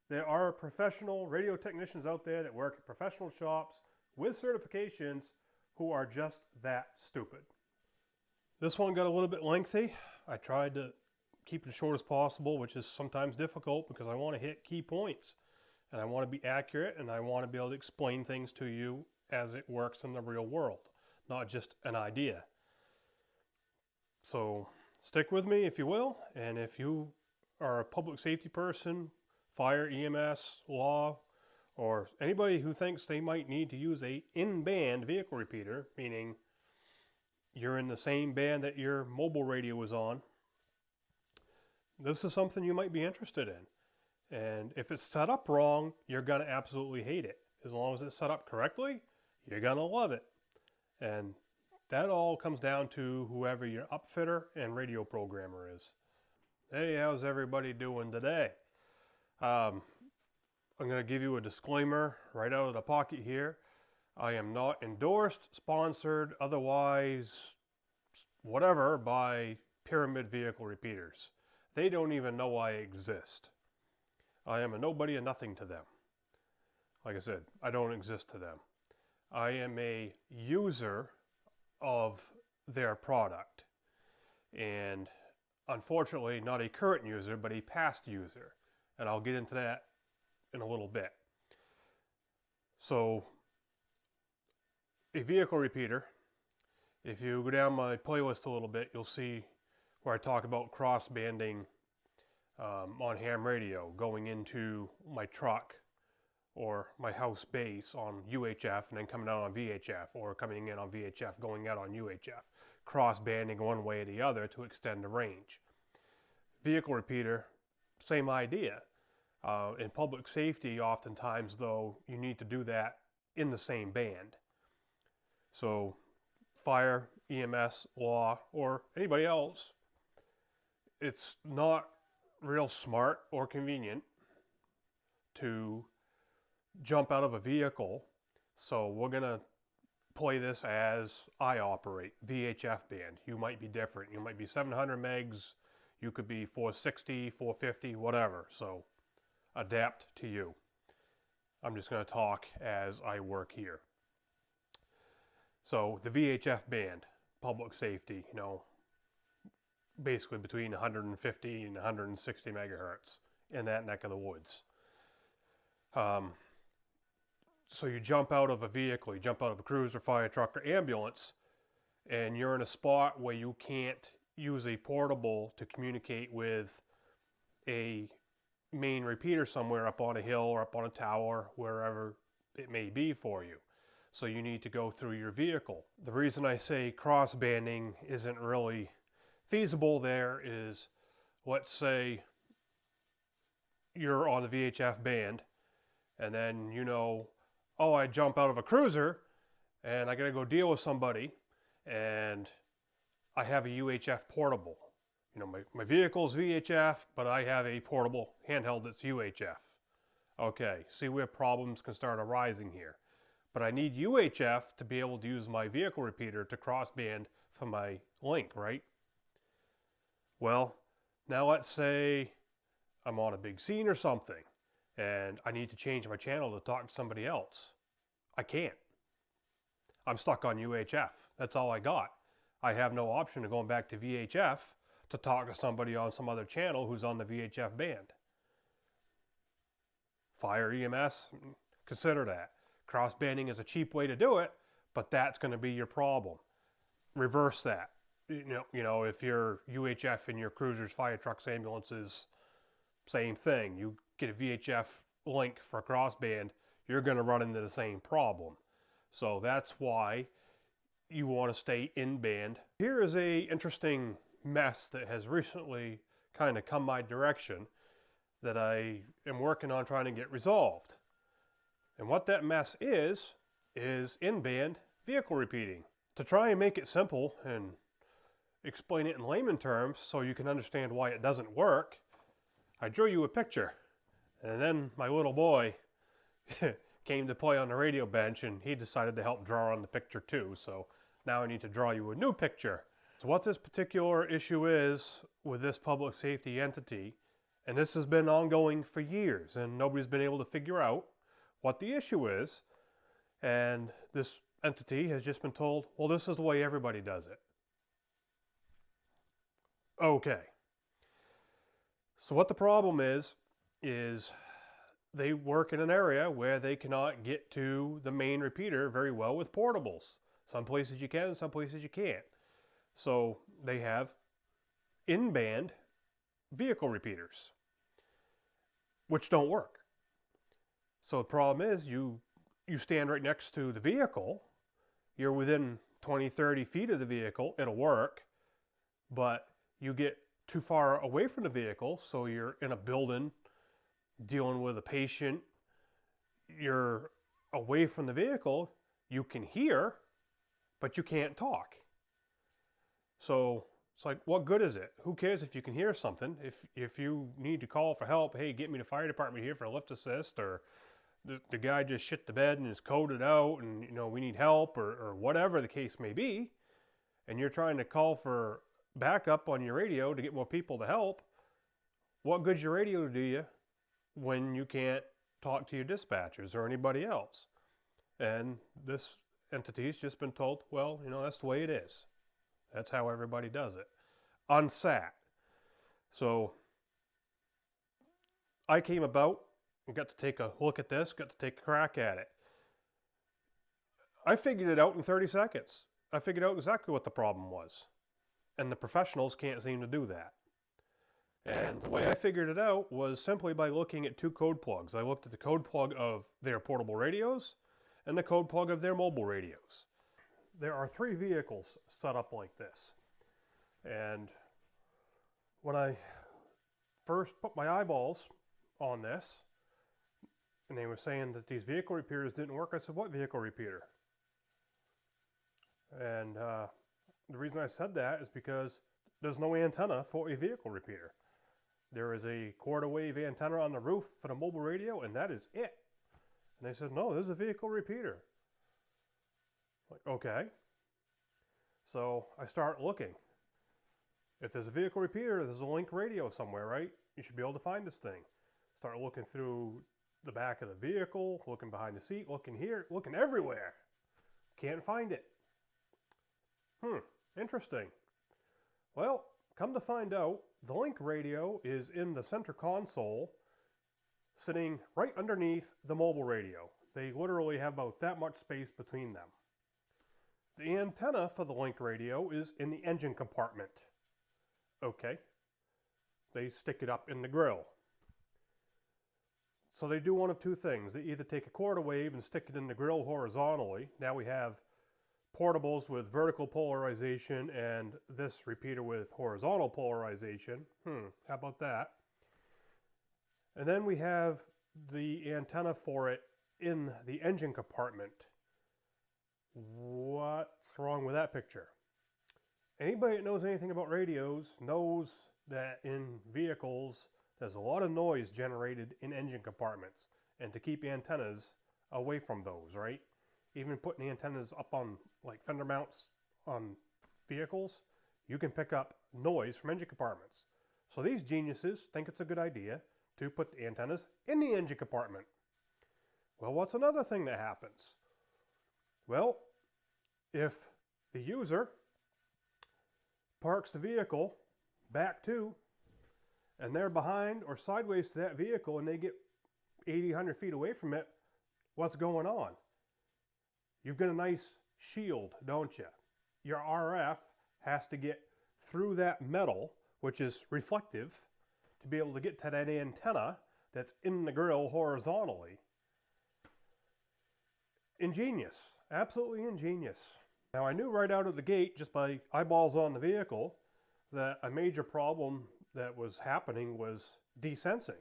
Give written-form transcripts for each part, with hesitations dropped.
There are professional radio technicians out there that work at professional shops with certifications who are just that stupid. This one got a little bit lengthy. I tried to keep it as short as possible, which is sometimes difficult because I want to hit key points and I want to be accurate and I want to be able to explain things to you as it works in the real world, not just an idea. So stick with me if you will, and if you are a public safety person, fire, EMS, law, or anybody who thinks they might need to use a in-band vehicle repeater, meaning you're in the same band that your mobile radio is on, this is something you might be interested in. And if it's set up wrong, you're going to absolutely hate it. As long as it's set up correctly, you're going to love it. And that all comes down to whoever your upfitter and radio programmer is. Hey, how's everybody doing today? I'm going to give you a disclaimer right out of the pocket here. I am not endorsed, sponsored, otherwise, whatever, by Pyramid Vehicle Repeaters. They don't even know I exist. I am a nobody and nothing to them. Like I said, I don't exist to them. I am a user of their product. And unfortunately, not a current user, but a past user. And I'll get into that in a little bit. So, a vehicle repeater, if you go down my playlist a little bit, you'll see where I talk about cross banding on ham radio, going into my truck or my house base on UHF and then coming out on VHF, or coming in on VHF, going out on UHF. Cross banding one way or the other to extend the range. Vehicle repeater, same idea. In public safety, oftentimes, though, you need to do that in the same band. So, fire, EMS, law, or anybody else, it's not real smart or convenient to jump out of a vehicle. So we're going to play this as I operate, VHF band. You might be different. You might be 700 megs. You could be 460, 450, whatever. So adapt to you. I'm just going to talk as I work here. So the VHF band, public safety, basically between 150 and 160 megahertz in that neck of the woods. So you jump out of a vehicle, you jump out of a cruiser, fire truck, or ambulance, and you're in a spot where you can't use a portable to communicate with a main repeater somewhere up on a hill or up on a tower, wherever it may be for you. So you need to go through your vehicle. The reason I say cross banding isn't really feasible there is, let's say you're on the VHF band and then oh, I jump out of a cruiser and I gotta go deal with somebody and I have a UHF portable. My vehicle's VHF, but I have a portable handheld that's UHF. Okay, see where problems can start arising here. But I need UHF to be able to use my vehicle repeater to crossband for my link, right? Well, now let's say I'm on a big scene or something and I need to change my channel to talk to somebody else. I can't. I'm stuck on UHF. That's all I got. I have no option of going back to VHF to talk to somebody on some other channel who's on the VHF band. Fire, EMS, consider that. Cross-banding is a cheap way to do it, but that's going to be your problem. Reverse that. If you're UHF in your cruisers, fire trucks, ambulances, same thing. You get a VHF link for crossband, you're going to run into the same problem. So that's why you want to stay in band. Here is a interesting mess that has recently kind of come my direction that I am working on trying to get resolved. And what that mess is in-band vehicle repeating. To try and make it simple and explain it in layman terms so you can understand why it doesn't work, I drew you a picture. And then my little boy came to play on the radio bench and he decided to help draw on the picture too. So now I need to draw you a new picture. So what this particular issue is with this public safety entity, And this has been ongoing for years, and nobody's been able to figure out what the issue is. And this entity has just been told, well, this is the way everybody does it. Okay. So what the problem is they work in an area where they cannot get to the main repeater very well with portables. Some places you can, some places you can't. So they have in-band vehicle repeaters, which don't work. So the problem is you stand right next to the vehicle, you're within 20, 30 feet of the vehicle, it'll work, but you get too far away from the vehicle, so you're in a building dealing with a patient, you're away from the vehicle, you can hear, but you can't talk. So it's like, what good is it? Who cares if you can hear something? If you need to call for help, hey, get me the fire department here for a lift assist, or the guy just shit the bed and is coded out and, you know, we need help, or whatever the case may be, and you're trying to call for backup on your radio to get more people to help, what good's your radio do you when you can't talk to your dispatchers or anybody else? And this entity's just been told, well, you know, that's the way it is. That's how everybody does it. Unsat. So I came about and got to take a look at this, got to take a crack at it. I figured it out in 30 seconds. I figured out exactly what the problem was. And the professionals can't seem to do that. And the way I figured it out was simply by looking at two code plugs. I looked at the code plug of their portable radios and the code plug of their mobile radios. There are 3 vehicles set up like this. And when I first put my eyeballs on this, and they were saying that these vehicle repeaters didn't work, I said, what vehicle repeater? And the reason I said that is because there's no antenna for a vehicle repeater. There is a quarter wave antenna on the roof for the mobile radio, and that is it. And they said, no, this is a vehicle repeater. Like, okay. So I start looking. If there's a vehicle repeater, there's a link radio somewhere, right? You should be able to find this thing. Start looking through the back of the vehicle, looking behind the seat, looking here, looking everywhere. Can't find it. Interesting. Well, come to find out, the link radio is in the center console, sitting right underneath the mobile radio. They literally have about that much space between them. The antenna for the link radio is in the engine compartment. Okay. They stick it up in the grill. So they do one of two things. They either take a quarter wave and stick it in the grill horizontally. Now we have portables with vertical polarization and this repeater with horizontal polarization. How about that? And then we have the antenna for it in the engine compartment. What's wrong with that picture? Anybody that knows anything about radios knows that in vehicles there's a lot of noise generated in engine compartments, and to keep antennas away from those, right? Even putting the antennas up on like fender mounts on vehicles, you can pick up noise from engine compartments. So these geniuses think it's a good idea to put the antennas in the engine compartment. Well, what's another thing that happens? Well, if the user parks the vehicle back to, and they're behind or sideways to that vehicle and they get 80, 100 feet away from it, what's going on? You've got a nice shield, don't you? Your RF has to get through that metal, which is reflective, to be able to get to that antenna that's in the grill horizontally. Ingenious. Absolutely ingenious. Now, I knew right out of the gate, just by eyeballs on the vehicle, that a major problem that was happening was desensing.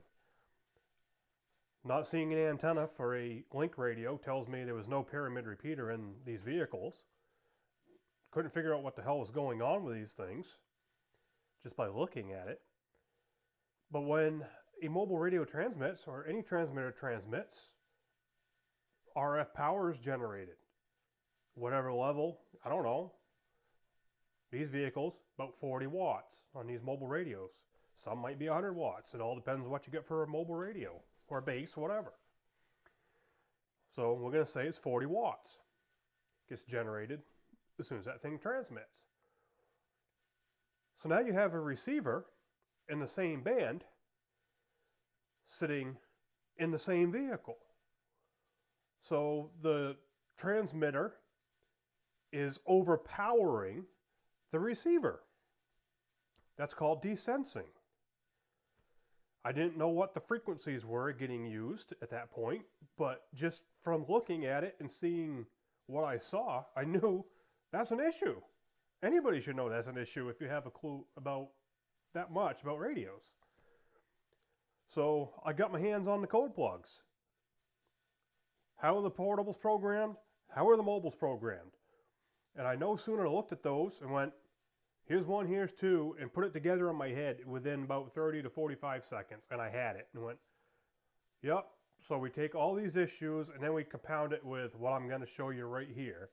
Not seeing an antenna for a link radio tells me there was no pyramid repeater in these vehicles. Couldn't figure out what the hell was going on with these things just by looking at it. But when a mobile radio transmits, or any transmitter transmits, RF power is generated. Whatever level, I don't know. These vehicles, about 40 watts on these mobile radios. Some might be 100 watts. It all depends on what you get for a mobile radio or base, whatever. So we're going to say it's 40 watts. Gets generated as soon as that thing transmits. So now you have a receiver in the same band sitting in the same vehicle. So the transmitter is overpowering the receiver. That's called desensing. I didn't know what the frequencies were getting used at that point, but just from looking at it and seeing what I saw, I knew that's an issue. Anybody should know that's an issue if you have a clue about that much about radios. So I got my hands on the code plugs. How are the portables programmed? How are the mobiles programmed? And I no sooner looked at those and went, here's one, here's two, and put it together in my head within about 30 to 45 seconds, and I had it, and went, yep. So we take all these issues, and then we compound it with what I'm going to show you right here,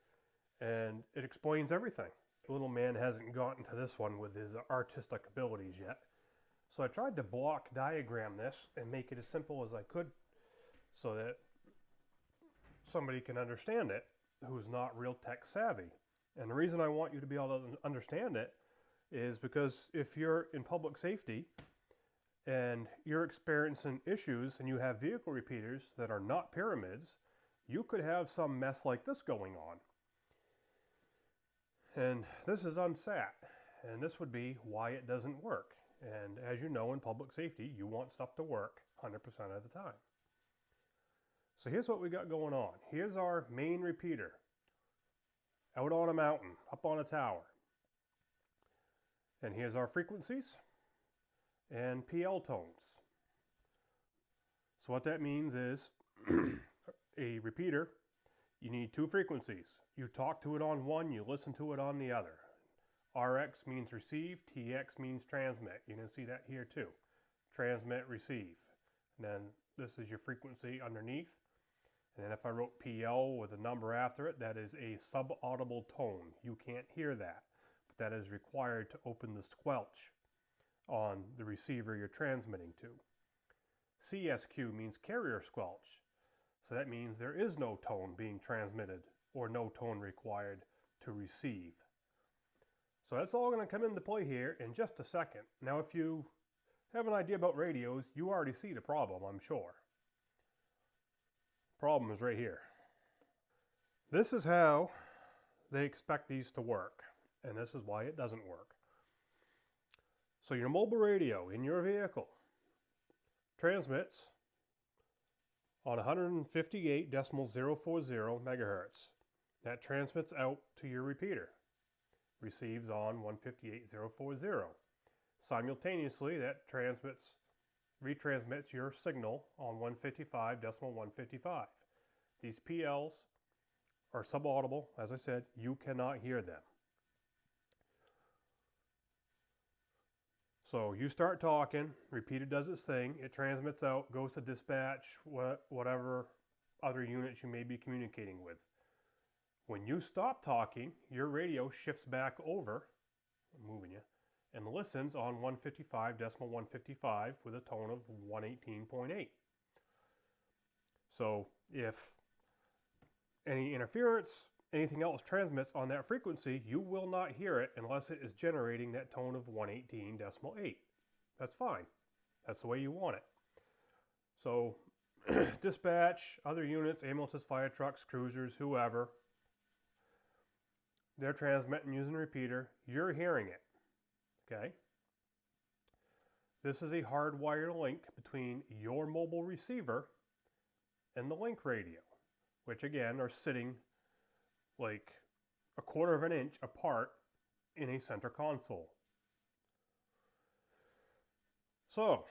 and it explains everything. The little man hasn't gotten to this one with his artistic abilities yet, so I tried to block diagram this and make it as simple as I could so that somebody can understand it who's not real tech savvy. And the reason I want you to be able to understand it is because if you're in public safety and you're experiencing issues and you have vehicle repeaters that are not pyramids, you could have some mess like this going on. And this is unsat, and this would be why it doesn't work. And as you know, in public safety, you want stuff to work 100% of the time. So here's what we got going on. Here's our main repeater. Out on a mountain, up on a tower. And here's our frequencies and PL tones. So what that means is a repeater, you need two frequencies. You talk to it on one, you listen to it on the other. RX means receive, TX means transmit. You can see that here too. Transmit, receive. And then this is your frequency underneath. And then if I wrote PL with a number after it, that is a subaudible tone. You can't hear that, but that is required to open the squelch on the receiver you're transmitting to. CSQ means carrier squelch. So that means there is no tone being transmitted or no tone required to receive. So that's all going to come into play here in just a second. Now, if you have an idea about radios, you already see the problem, I'm sure. Problem is right here. This is how they expect these to work, and this is why it doesn't work. So your mobile radio in your vehicle transmits on 158.040 megahertz. That transmits out to your repeater. Receives on 158.040. Simultaneously, that retransmits your signal on 155.155. These PLs are subaudible. As I said, you cannot hear them. So you start talking, repeater does its thing, it transmits out, goes to dispatch, whatever other units you may be communicating with. When you stop talking, your shifts back over, I'm moving you, and listens on 155.155 with a tone of 118.8. So if any interference, anything else transmits on that frequency, you will not hear it unless it is generating that tone of 118.8. That's fine. That's the way you want it. So dispatch, other units, ambulances, fire trucks, cruisers, whoever, they're transmitting using a repeater. You're hearing it. Okay? This is a hardwired link between your mobile receiver and the link radio, which again are sitting like a quarter of an inch apart in a center console. So,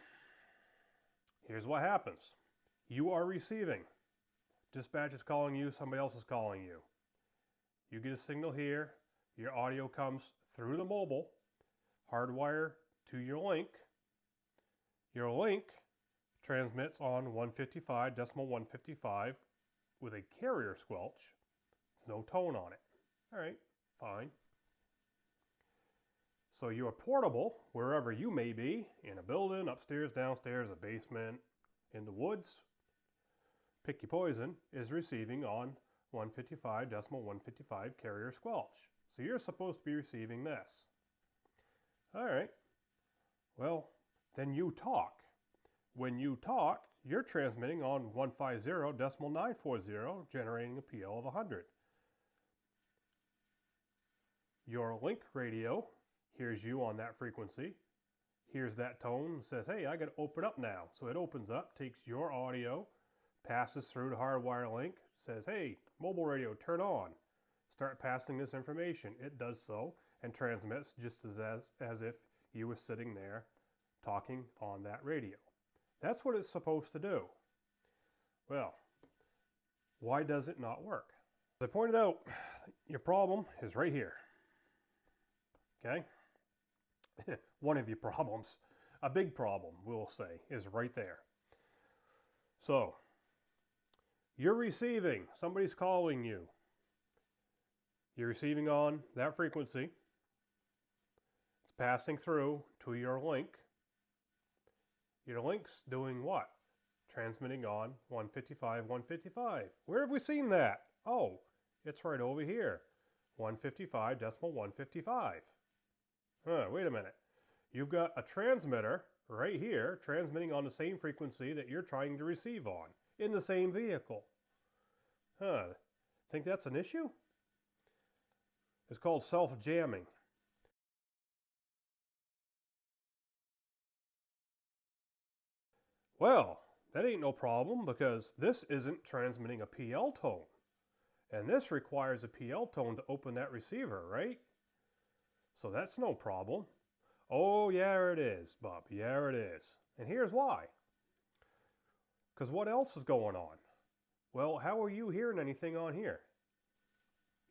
here's what happens. You are receiving. Dispatch is calling you, somebody else is calling you. You get a signal here, your audio comes through the mobile, hardwire to your link. Your link transmits on 155.155 with a carrier squelch. There's no tone on it. All right, fine. So your portable, wherever you may be, in a building, upstairs, downstairs, a basement, in the woods, pick your poison, is receiving on 155.155 carrier squelch. So you're supposed to be receiving this. All right. Well, then you talk. When you talk, you're transmitting on 150.940, generating a PL of 100. Your link radio hears you on that frequency, hears that tone, and says, hey, I got to open up now. So it opens up, takes your audio, passes through the hardwire link, says, hey, mobile radio, turn on. Start passing this information. It does so and transmits just as if you were sitting there talking on that radio. That's what it's supposed to do. Well, why does it not work? As I pointed out, your problem is right here. Okay? One of your problems, a big problem, we'll say, is right there. So, you're receiving, somebody's calling you. You're receiving on that frequency. It's passing through to your link. Your link's doing what? Transmitting on 155.155. Where have we seen that? Oh, it's right over here. 155.155. Wait a minute. You've got a transmitter right here transmitting on the same frequency that you're trying to receive on in the same vehicle. Think that's an issue? It's called self-jamming. Well, that ain't no problem because this isn't transmitting a PL tone. And this requires a PL tone to open that receiver, right? So that's no problem. Oh, yeah, it is, Bob. Yeah, it is. And here's why. Because what else is going on? Well, how are you hearing anything on here?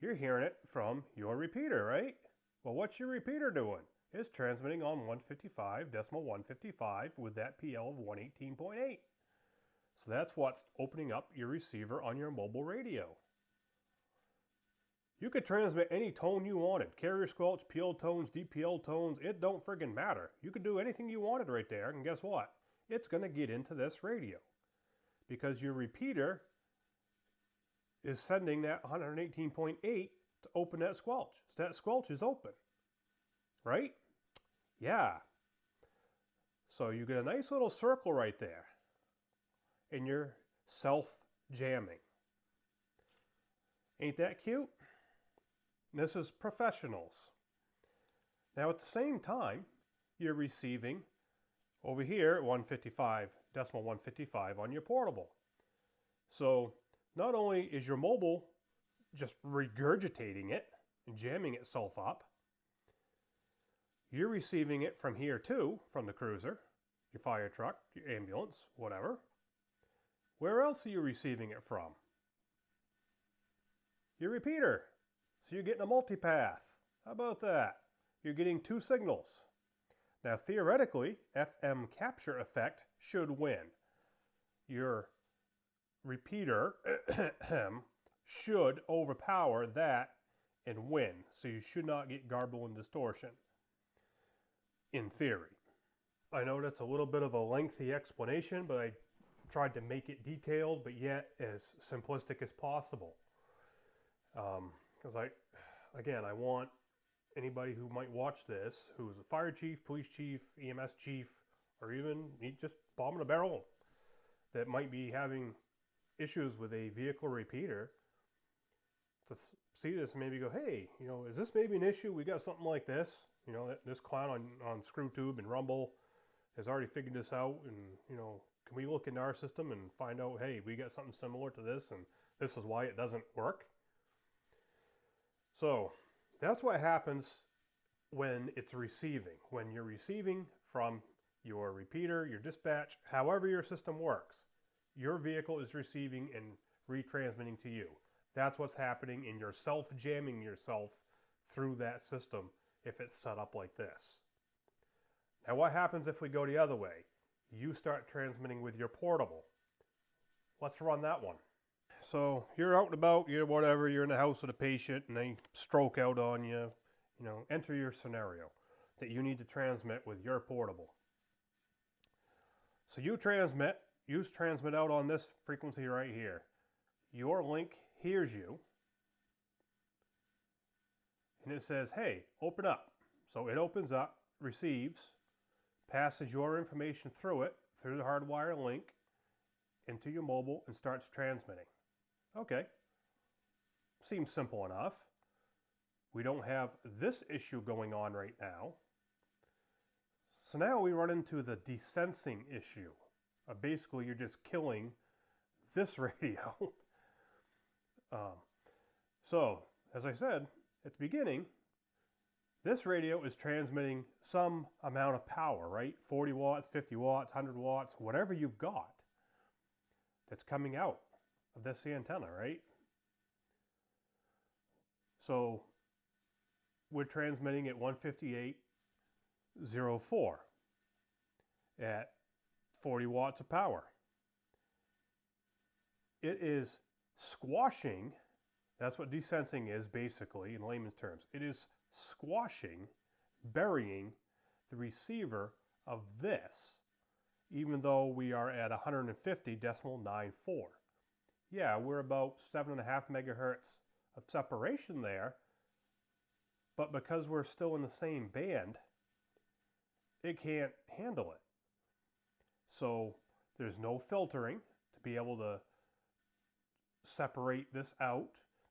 You're hearing it from your repeater, right? Well, what's your repeater doing? It's transmitting on 155.155 with that PL of 118.8. So that's what's opening up your receiver on your mobile radio. You could transmit any tone you wanted. Carrier squelch, PL tones, DPL tones, it don't friggin' matter. You could do anything you wanted right there, and guess what? It's going to get into this radio. Because your repeater is sending that 118.8 to open that squelch. So that squelch is open. Right? Yeah. So you get a nice little circle right there. And you're self-jamming. Ain't that cute? This is professionals. Now at the same time, you're receiving over here at 155.155 on your portable. So not only is your mobile just regurgitating it and jamming itself up, you're receiving it from here too, from the cruiser, your fire truck, your ambulance, whatever. Where else are you receiving it from? Your repeater. So you're getting a multipath. How about that? You're getting two signals. Now theoretically, FM capture effect should win. Your repeater should overpower that and win. So you should not get garble and distortion. In theory. I know that's a little bit of a lengthy explanation, but I tried to make it detailed, but yet as simplistic as possible. Because I want anybody who might watch this, who's a fire chief, police chief, EMS chief, or even just bombing a barrel, that might be having issues with a vehicle repeater, to see this and maybe go, hey, is this maybe an issue? We got something like this. This clown on ScrewTube and Rumble has already figured this out, and can we look into our system and find out, hey, we got something similar to this, and this is why it doesn't work. So that's what happens when it's receiving. When you're receiving from your repeater, your dispatch, however your system works, your vehicle is receiving and retransmitting to you. That's what's happening, and you're self-jamming yourself through that system if it's set up like this. Now what happens if we go the other way? You start transmitting with your portable. Let's run that one. So you're out and about, you're in the house with a patient and they stroke out on you, enter your scenario. that you need to transmit with your portable. So you transmit out on this frequency right here. Your link hears you, and it says, hey, open up. So it opens up, receives, passes your information through it, through the hardwire link, into your mobile, and starts transmitting. Okay, seems simple enough. We don't have this issue going on right now. So now we run into the desensing issue. Basically, you're just killing this radio. So, as I said at the beginning, this radio is transmitting some amount of power, right? 40 watts, 50 watts, 100 watts, whatever you've got that's coming out of this antenna, right? So we're transmitting at 158.04 at 40 watts of power. It is squashing, that's what desensing is basically in layman's terms. It is squashing, burying the receiver of this, even though we are at 150.94. Yeah, we're about 7.5 megahertz of separation there, but because we're still in the same band, it can't handle it. So there's no filtering to be able to separate this out,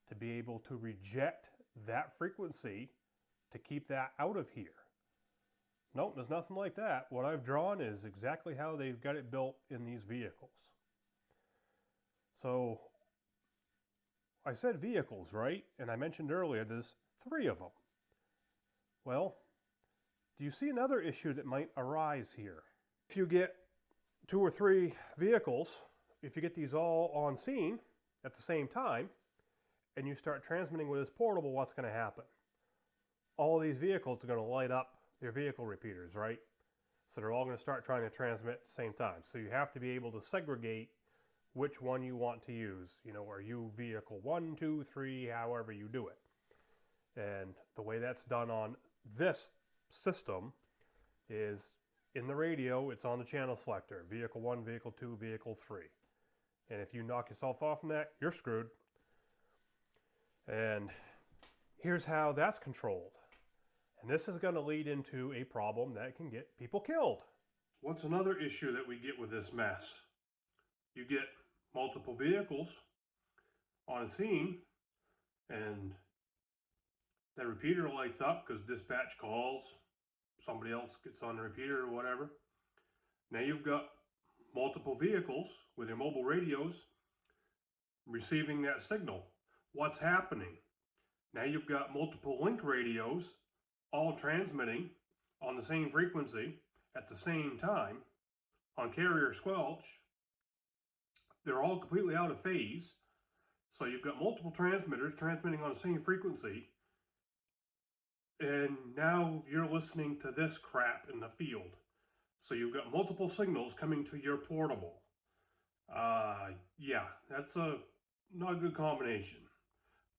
to be able to reject that frequency, to keep that out of here. Nope, there's nothing like that. What I've drawn is exactly how they've got it built in these vehicles. So I said vehicles, right? And I mentioned earlier there's 3 of them. Well, do you see another issue that might arise here? If you get 2 or 3 vehicles, if you get these all on scene at the same time, and you start transmitting with this portable, what's going to happen? All of these vehicles are going to light up their vehicle repeaters, right? So they're all going to start trying to transmit at the same time. So you have to be able to segregate which one you want to use. You know, are you vehicle 1, 2, 3, however you do it. And the way that's done on this system is in the radio, it's on the channel selector. Vehicle 1, vehicle 2, vehicle 3. And if you knock yourself off from that, you're screwed. And here's how that's controlled. And this is going to lead into a problem that can get people killed. What's another issue that we get with this mess? You get multiple vehicles on a scene, and the repeater lights up because dispatch calls, somebody else gets on the repeater or whatever. Now you've got multiple vehicles with their mobile radios receiving that signal. What's happening? Now you've got multiple link radios all transmitting on the same frequency at the same time on carrier squelch. They're all completely out of phase. So you've got multiple transmitters transmitting on the same frequency, and now you're listening to this crap in the field. So you've got multiple signals coming to your portable. Yeah, that's not a good combination.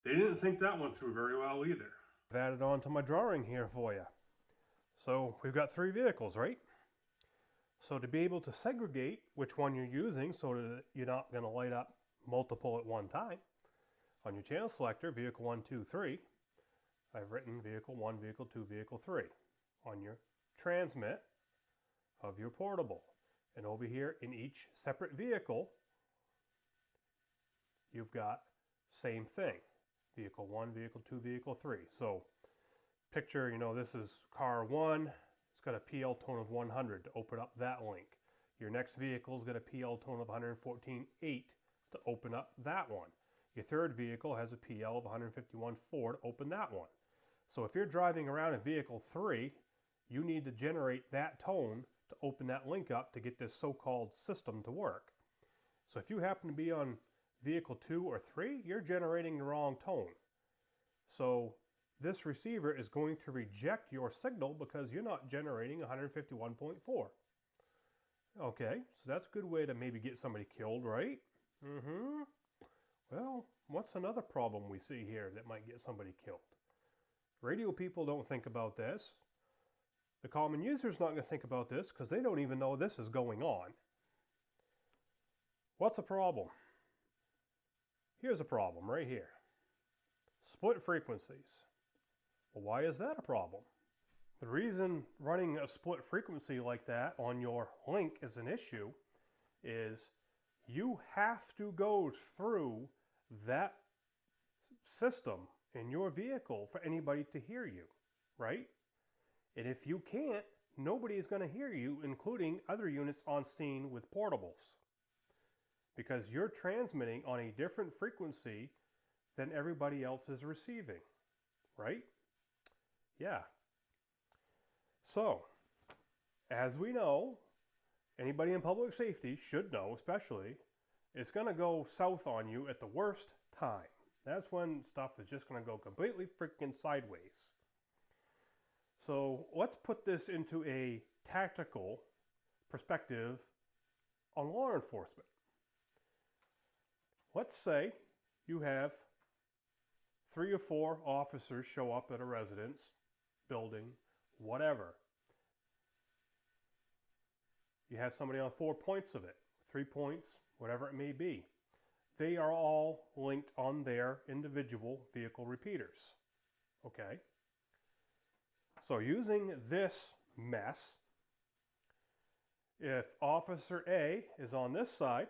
They didn't think that one through very well either. I've added on to my drawing here for you. So we've got 3 vehicles, right? So to be able to segregate which one you're using so that you're not going to light up multiple at one time, on your channel selector, vehicle 1, 2, 3, I've written vehicle 1, vehicle 2, vehicle 3 on your transmit of your portable. And over here in each separate vehicle, you've got same thing. Vehicle 1, vehicle 2, vehicle 3. So picture, you know, this is car 1. It's got a PL tone of 100 to open up that link. Your next vehicle's got a PL tone of 114.8 to open up that one. Your third vehicle has a PL of 151.4 to open that one. So if you're driving around in vehicle 3, you need to generate that tone to open that link up to get this so-called system to work. So if you happen to be on vehicle 2 or 3, you're generating the wrong tone. So this receiver is going to reject your signal because you're not generating 151.4. Okay, so that's a good way to maybe get somebody killed, right? Well, what's another problem we see here that might get somebody killed? Radio people don't think about this. The common user is not going to think about this because they don't even know this is going on. What's the problem? Here's a problem right here. Split frequencies. Well, why is that a problem? The reason running a split frequency like that on your link is an issue is you have to go through that system in your vehicle for anybody to hear you, right? And if you can't, nobody is going to hear you, including other units on scene with portables, because you're transmitting on a different frequency than everybody else is receiving, right? Yeah. So, as we know, anybody in public safety should know, especially, it's going to go south on you at the worst time. That's when stuff is just going to go completely freaking sideways. So let's put this into a tactical perspective on law enforcement. Let's say you have 3 or 4 officers show up at a residence, building, whatever. You have somebody on 4 points of it, 3 points, whatever it may be. They are all linked on their individual vehicle repeaters. Okay? So using this mess, if Officer A is on this side,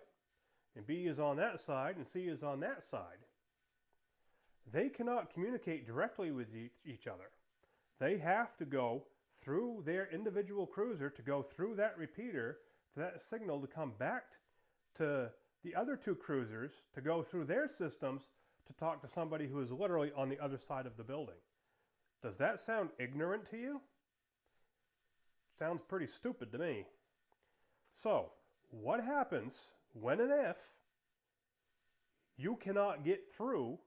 and B is on that side, and C is on that side, they cannot communicate directly with each other. They have to go through their individual cruiser to go through that repeater for that signal to come back to the other 2 cruisers to go through their systems to talk to somebody who is literally on the other side of the building. Does that sound ignorant to you? Sounds pretty stupid to me. So, what happens when and if you cannot get through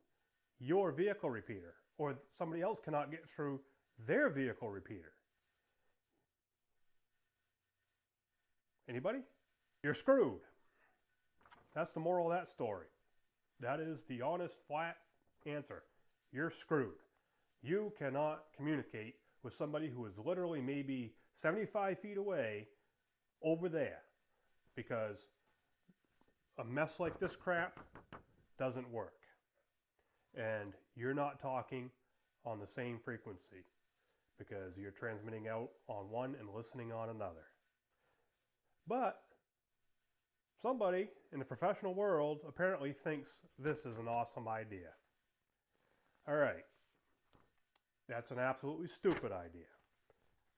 your vehicle repeater, or somebody else cannot get through their vehicle repeater? Anybody? You're screwed. That's the moral of that story. That is the honest, flat answer. You're screwed. You cannot communicate with somebody who is literally maybe 75 feet away over there, because a mess like this crap doesn't work. And you're not talking on the same frequency because you're transmitting out on one and listening on another. But somebody in the professional world apparently thinks this is an awesome idea. All right. That's an absolutely stupid idea.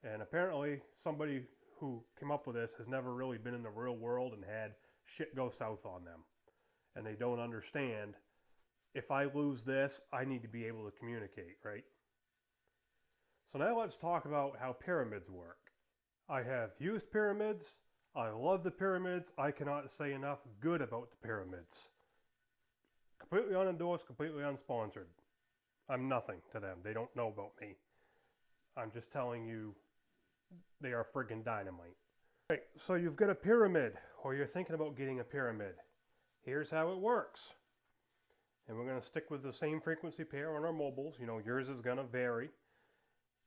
And apparently somebody who came up with this has never really been in the real world and had shit go south on them. And they don't understand, if I lose this, I need to be able to communicate, right? So now let's talk about how pyramids work. I have used pyramids. I love the pyramids. I cannot say enough good about the pyramids. Completely unendorsed, completely unsponsored. I'm nothing to them. They don't know about me. I'm just telling you, they are friggin' dynamite. Right, so you've got a pyramid, or you're thinking about getting a pyramid. Here's how it works. And we're going to stick with the same frequency pair on our mobiles. You know, yours is going to vary.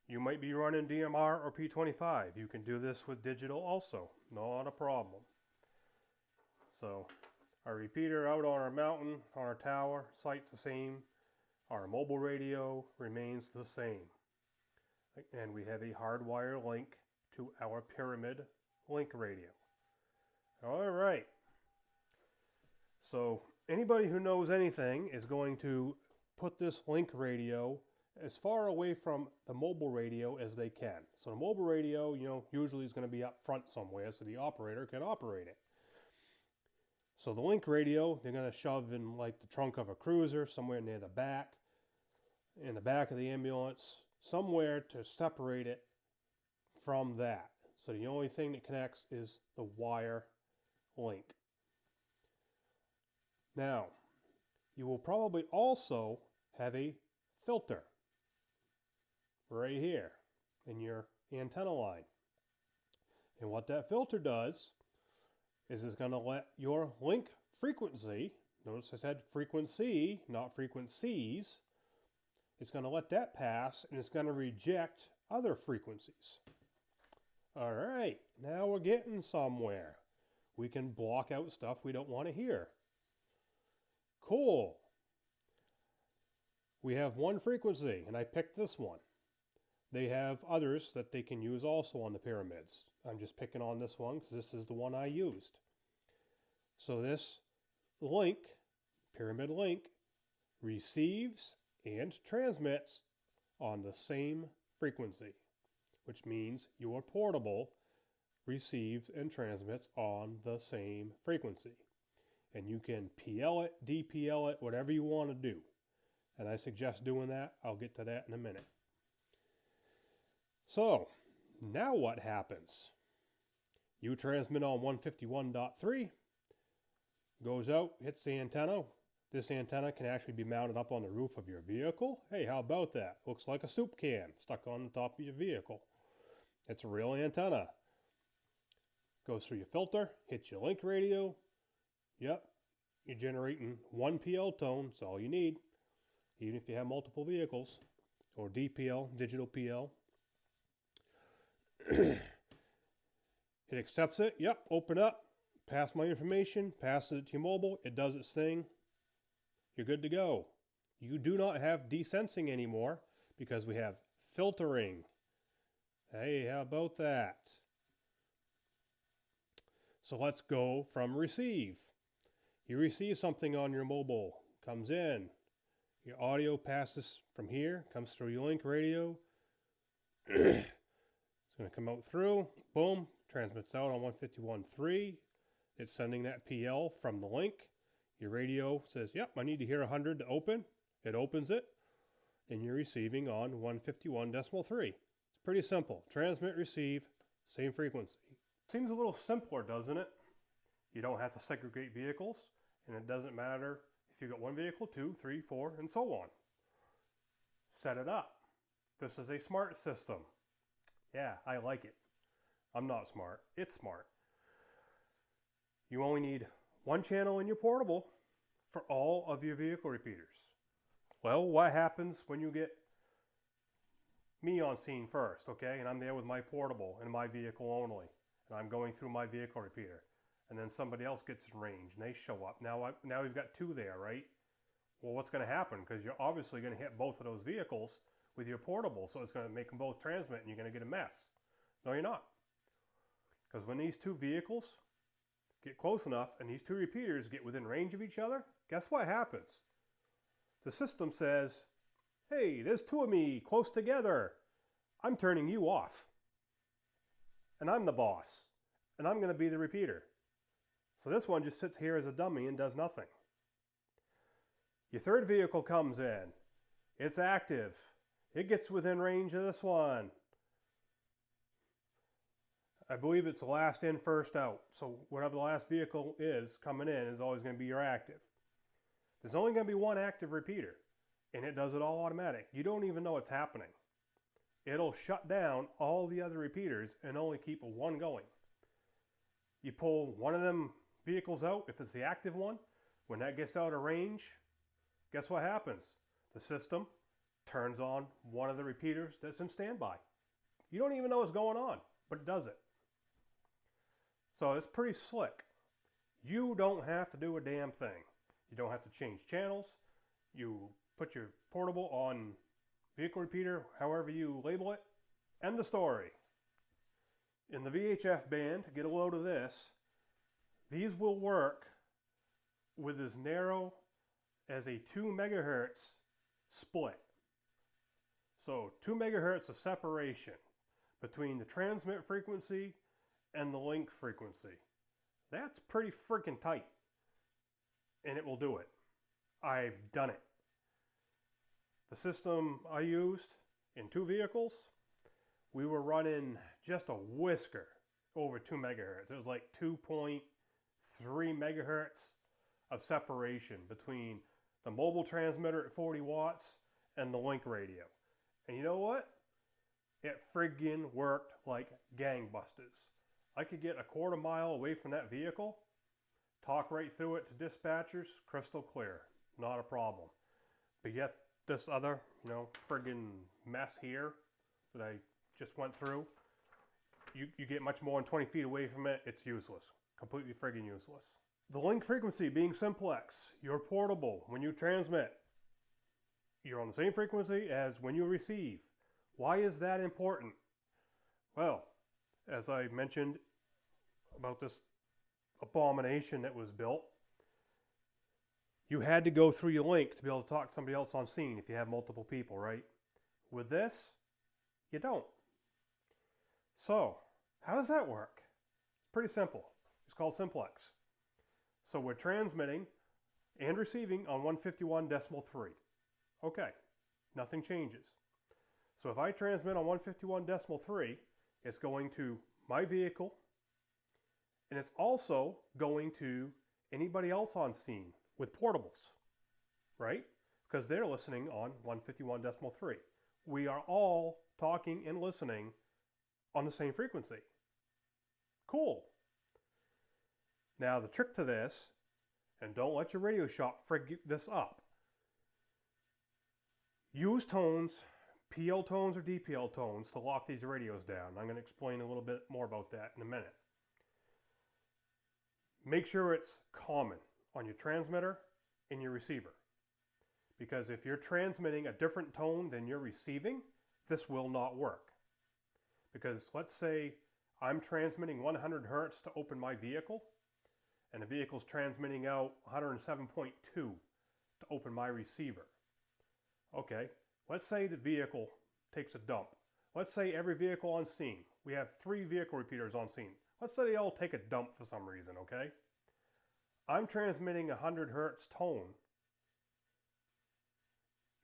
You might be running DMR or P25. You can do this with digital also. Not a problem. So, our repeater out on our mountain, on our tower, site's the same. Our mobile radio remains the same. And we have a hardwire link to our pyramid link radio. All right. So anybody who knows anything is going to put this link radio as far away from the mobile radio as they can. So the mobile radio, you know, usually is going to be up front somewhere so the operator can operate it. So the link radio, they're going to shove in like the trunk of a cruiser, somewhere near the back, in the back of the ambulance, somewhere to separate it from that. So the only thing that connects is the wire link. Now, you will probably also have a filter right here in your antenna line. And what that filter does is it's going to let your link frequency, notice I said frequency, not frequencies, it's going to let that pass and it's going to reject other frequencies. All right, now we're getting somewhere. We can block out stuff we don't want to hear. Cool. We have one frequency, and I picked this one. They have others that they can use also on the pyramids. I'm just picking on this one because this is the one I used. So this link, pyramid link, receives and transmits on the same frequency, which means your portable receives and transmits on the same frequency. And you can PL it, DPL it, whatever you want to do. And I suggest doing that. I'll get to that in a minute. So, now what happens? You transmit on 151.3, goes out, hits the antenna. This antenna can actually be mounted up on the roof of your vehicle. Hey, how about that? Looks like a soup can stuck on the top of your vehicle. It's a real antenna. Goes through your filter, hits your link radio. Yep, you're generating one PL tone. That's all you need, even if you have multiple vehicles. Or DPL, digital PL. It accepts it. Yep, open up. Pass my information. Passes it to your mobile. It does its thing. You're good to go. You do not have desensing anymore because we have filtering. Hey, how about that? So let's go from receive. You receive something on your mobile, comes in. Your audio passes from here, comes through your link radio. It's going to come out through, boom, transmits out on 151.3. It's sending that PL from the link. Your radio says, yep, I need to hear 100 to open. It opens it, and you're receiving on 151.3. It's pretty simple. Transmit, receive, same frequency. Seems a little simpler, doesn't it? You don't have to segregate vehicles, and it doesn't matter if you've got one vehicle, 2, 3, 4, and so on. Set it up. This is a smart system. Yeah, I like it. I'm not smart. It's smart. You only need one channel in your portable for all of your vehicle repeaters. Well, what happens when you get me on scene first, okay? And I'm there with my portable and my vehicle only. And I'm going through my vehicle repeater. And then somebody else gets in range and they show up. Now we've got two there, right? Well, what's going to happen? Because you're obviously going to hit both of those vehicles with your portable. So it's going to make them both transmit and you're going to get a mess. No, you're not. Because when these two vehicles get close enough and these two repeaters get within range of each other, guess what happens? The system says, hey, there's two of me close together. I'm turning you off. And I'm the boss. And I'm going to be the repeater. So this one just sits here as a dummy and does nothing. Your third vehicle comes in. It's active. It gets within range of this one. I believe it's the last in, first out. So whatever the last vehicle is coming in is always going to be your active. There's only going to be one active repeater, and it does it all automatic. You don't even know it's happening. It'll shut down all the other repeaters and only keep one going. You pull one of them vehicles out, if it's the active one, when that gets out of range, guess what happens? The system turns on one of the repeaters that's in standby. You don't even know what's going on, but it does it. So it's pretty slick. You don't have to do a damn thing. You don't have to change channels. You put your portable on vehicle repeater, however you label it. End of story. In the VHF band, to get a load of this, these will work with as narrow as a 2 megahertz split. So 2 megahertz of separation between the transmit frequency and the link frequency. That's pretty freaking tight. And it will do it. I've done it. The system I used in 2 vehicles, we were running just a whisker over 2 megahertz. It was like 2.3 megahertz of separation between the mobile transmitter at 40 watts and the link radio. And you know what? It friggin' worked like gangbusters. I could get a quarter mile away from that vehicle, talk right through it to dispatchers, crystal clear, not a problem. But yet this other, friggin' mess here that I just went through, you get much more than 20 feet away from it, it's useless. Completely friggin' useless. The link frequency being simplex, you're portable when you transmit. You're on the same frequency as when you receive. Why is that important? Well, as I mentioned about this abomination that was built, you had to go through your link to be able to talk to somebody else on scene if you have multiple people, right? With this, you don't. So, how does that work? It's pretty simple. It's called simplex. So we're transmitting and receiving on 151.3. Okay, nothing changes. So if I transmit on 151.3, it's going to my vehicle, and it's also going to anybody else on scene with portables, right? Because they're listening on 151.3. We are all talking and listening on the same frequency. Cool. Now the trick to this, and don't let your radio shop frig this up, use tones, PL tones or DPL tones to lock these radios down. I'm going to explain a little bit more about that in a minute. Make sure it's common on your transmitter and your receiver. Because if you're transmitting a different tone than you're receiving, this will not work. Because let's say I'm transmitting 100 hertz to open my vehicle, and the vehicle's transmitting out 107.2 to open my receiver. Okay, let's say the vehicle takes a dump. Let's say every vehicle on scene, we have 3 vehicle repeaters on scene. Let's say they all take a dump for some reason, okay? I'm transmitting 100 hertz tone.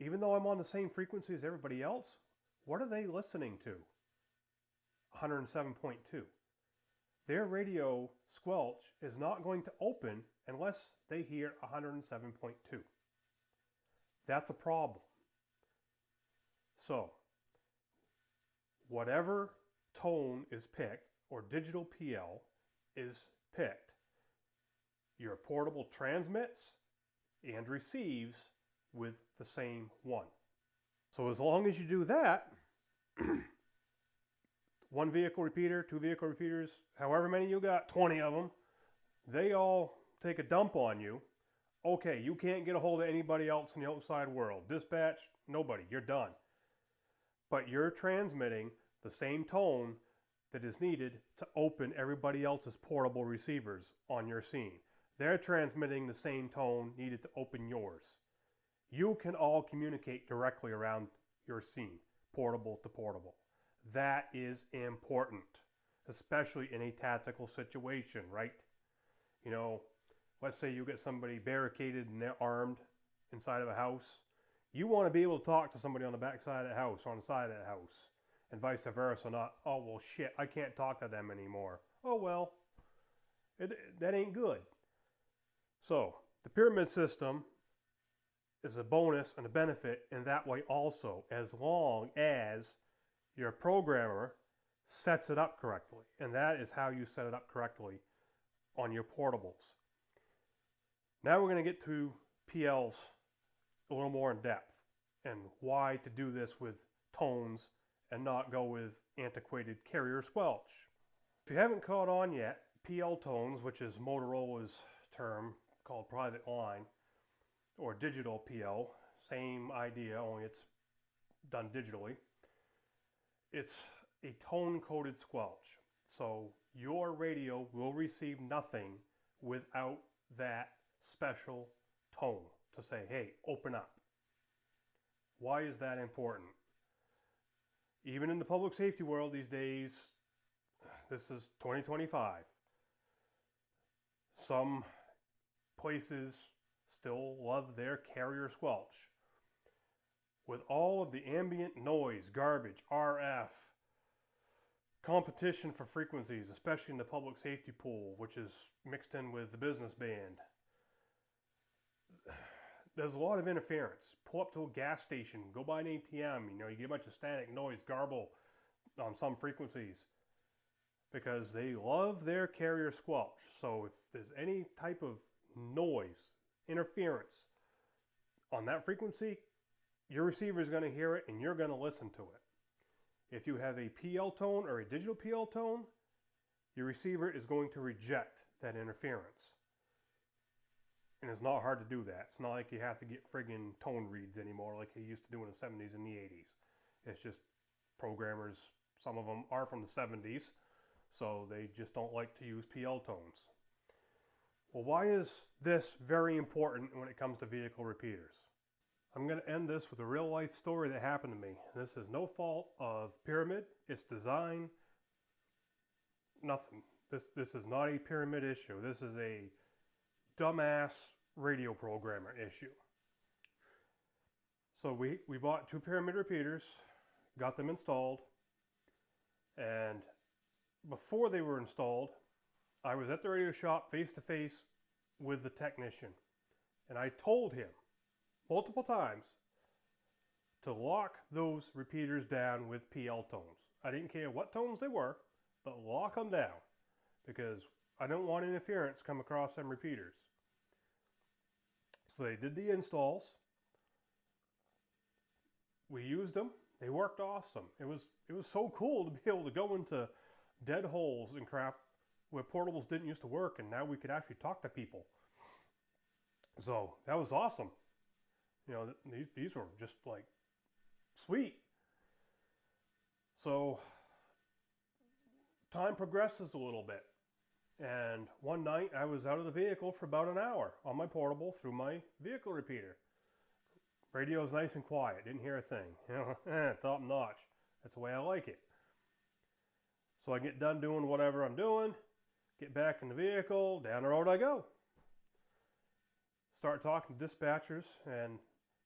Even though I'm on the same frequency as everybody else, what are they listening to? 107.2. Their radio squelch is not going to open unless they hear 107.2. That's a problem. So, whatever tone is picked, or digital PL is picked, your portable transmits and receives with the same one. So as long as you do that, 1 vehicle repeater, 2 vehicle repeaters, however many you got, 20 of them, they all take a dump on you. Okay, you can't get a hold of anybody else in the outside world. Dispatch, nobody, you're done. But you're transmitting the same tone that is needed to open everybody else's portable receivers on your scene. They're transmitting the same tone needed to open yours. You can all communicate directly around your scene, portable to portable. That is important, especially in a tactical situation, right? You know, let's say you get somebody barricaded and they're armed inside of a house. You want to be able to talk to somebody on the back side of the house or on the side of the house, and vice versa. Not, oh, well, shit, I can't talk to them anymore. Oh, well, that ain't good. So, the pyramid system is a bonus and a benefit in that way also, as long as your programmer sets it up correctly. And that is how you set it up correctly on your portables. Now we're going to get to PLs a little more in depth and why to do this with tones and not go with antiquated carrier squelch. If you haven't caught on yet, PL tones, which is Motorola's term called private line, or digital PL, same idea, only it's done digitally. It's a tone-coded squelch. So your radio will receive nothing without that special tone to say, hey, open up. Why is that important? Even in the public safety world these days, this is 2025. Some places still love their carrier squelch. With all of the ambient noise, garbage, RF, competition for frequencies, especially in the public safety pool, which is mixed in with the business band, there's a lot of interference. Pull up to a gas station, go by an ATM, you get a bunch of static noise, garble on some frequencies because they love their carrier squelch. So if there's any type of noise, interference on that frequency, your receiver is going to hear it and you're going to listen to it. If you have a PL tone or a digital PL tone, your receiver is going to reject that interference. And it's not hard to do that. It's not like you have to get friggin' tone reads anymore like you used to do in the 70s and the 80s. It's just programmers, some of them are from the 70s, so they just don't like to use PL tones. Well, why is this very important when it comes to vehicle repeaters? I'm going to end this with a real life story that happened to me. This is no fault of Pyramid, its design, nothing. This is not a Pyramid issue. This is a dumbass radio programmer issue. So we bought 2 Pyramid repeaters, got them installed, and before they were installed, I was at the radio shop face to face with the technician, and I told him multiple times to lock those repeaters down with PL tones. I didn't care what tones they were, but lock them down, because I don't want interference come across them repeaters. So they did the installs. We used them. They worked awesome. It was so cool to be able to go into dead holes and crap where portables didn't used to work, and now we could actually talk to people. So that was awesome. You know, these were just like sweet. So time progresses a little bit, and one night I was out of the vehicle for about an hour on my portable through my vehicle repeater. Radio's nice and quiet, didn't hear a thing. You know, top notch. That's the way I like it. So I get done doing whatever I'm doing, get back in the vehicle, down the road I go. Start talking to dispatchers, and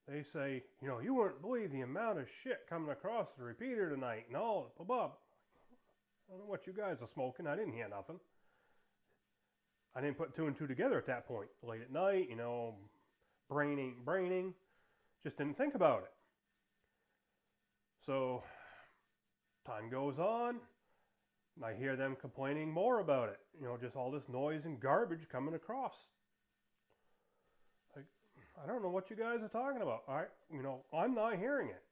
they say, you know, you wouldn't believe the amount of shit coming across the repeater tonight and all, blah, blah. I don't know what you guys are smoking. I didn't hear nothing. I didn't put 2 and 2 together at that point. Late at night, you know, braining. Just didn't think about it. So time goes on. I hear them complaining more about it. You know, just all this noise and garbage coming across. Like, I don't know what you guys are talking about. I'm not hearing it.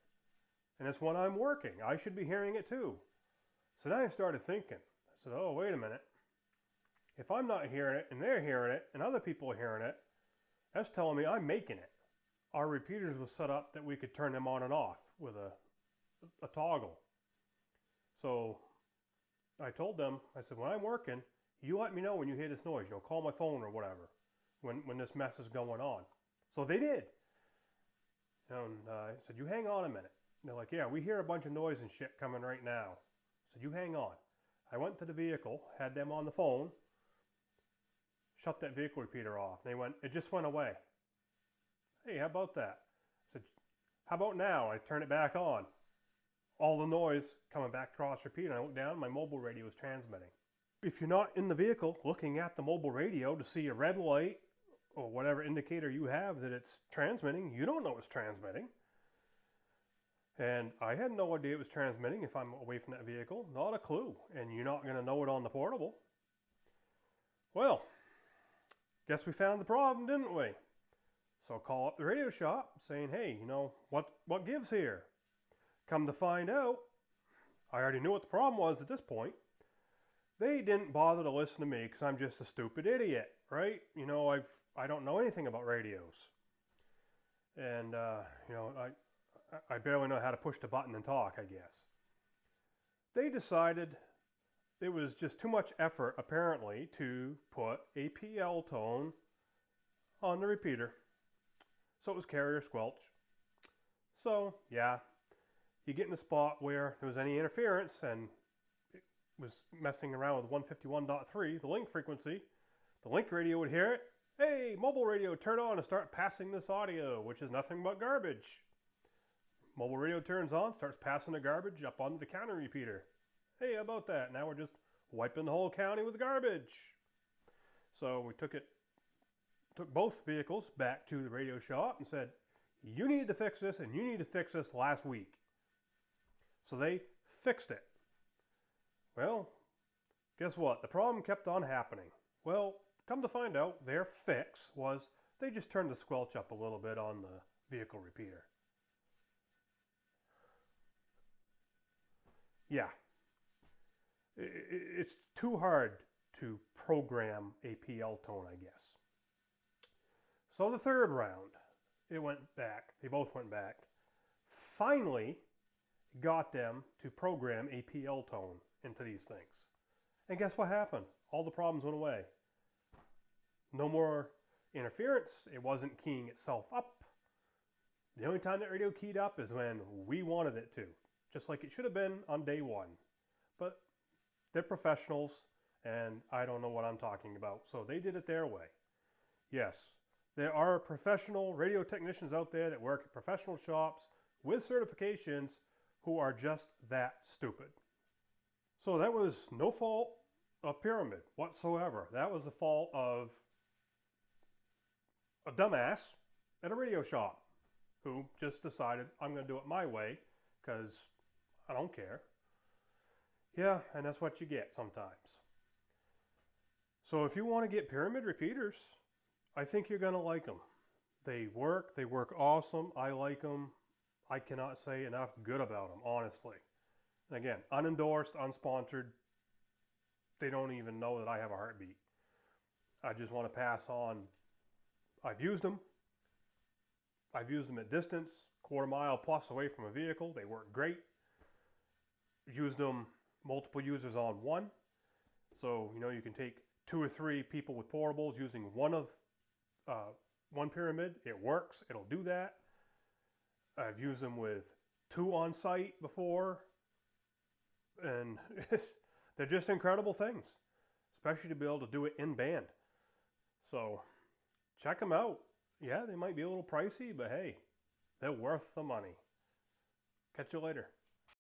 And it's when I'm working. I should be hearing it too. So then I started thinking. I said, oh, wait a minute. If I'm not hearing it and they're hearing it and other people are hearing it, that's telling me I'm making it. Our repeaters was set up that we could turn them on and off with a toggle. So I told them, I said, when I'm working, you let me know when you hear this noise. You know, call my phone or whatever when this mess is going on. So they did. And I said, you hang on a minute. And they're like, yeah, we hear a bunch of noise and shit coming right now. I said, you hang on. I went to the vehicle, had them on the phone, shut that vehicle repeater off. And they went, it just went away. Hey, how about that? I said, how about now? I turn it back on. All the noise coming back across repeater. I look down, my mobile radio is transmitting. If you're not in the vehicle looking at the mobile radio to see a red light or whatever indicator you have that it's transmitting, you don't know it's transmitting. And I had no idea it was transmitting if I'm away from that vehicle. Not a clue. And you're not going to know it on the portable. Well, guess we found the problem, didn't we? So I call up the radio shop saying, hey, you know, what gives here? Come to find out, I already knew what the problem was at this point. They didn't bother to listen to me because I'm just a stupid idiot, right? You know, I don't know anything about radios. And, you know, I barely know how to push the button and talk, I guess. They decided it was just too much effort, apparently, to put a PL tone on the repeater. So it was carrier squelch. So, yeah, you get in a spot where there was any interference and it was messing around with 151.3, the link frequency. The link radio would hear it. Hey, mobile radio, turn on and start passing this audio, which is nothing but garbage. Mobile radio turns on, starts passing the garbage up onto the counter repeater. Hey, how about that? Now we're just wiping the whole county with garbage. So we took both vehicles back to the radio shop and said, you need to fix this and you need to fix this last week. So they fixed it. Well, guess what? The problem kept on happening. Well, come to find out, their fix was they just turned the squelch up a little bit on the vehicle repeater. Yeah, it's too hard to program a PL tone, I guess. So the third round, it went back. They both went back. Finally got them to program a PL tone into these things. And guess what happened? All the problems went away. No more interference. It wasn't keying itself up. The only time that radio keyed up is when we wanted it to, just like it should have been on day one. But they're professionals, and I don't know what I'm talking about, so they did it their way. Yes, there are professional radio technicians out there that work at professional shops with certifications who are just that stupid. So that was no fault of Pyramid whatsoever. That was the fault of a dumbass at a radio shop who just decided, I'm going to do it my way because I don't care. Yeah, and that's what you get sometimes. So if you want to get Pyramid repeaters, I think you're going to like them. They work awesome. I like them. I cannot say enough good about them, honestly. And again, unendorsed, unsponsored. They don't even know that I have a heartbeat. I just want to pass on. I've used them. I've used them at distance, quarter-mile plus away from a vehicle. They work great. Used them multiple users on one. So, you can take 2 or 3 people with portables using one Pyramid. It works. It'll do that. I've used them with 2 on site before. And they're just incredible things, especially to be able to do it in band. So check them out. Yeah, they might be a little pricey, but hey, they're worth the money. Catch you later.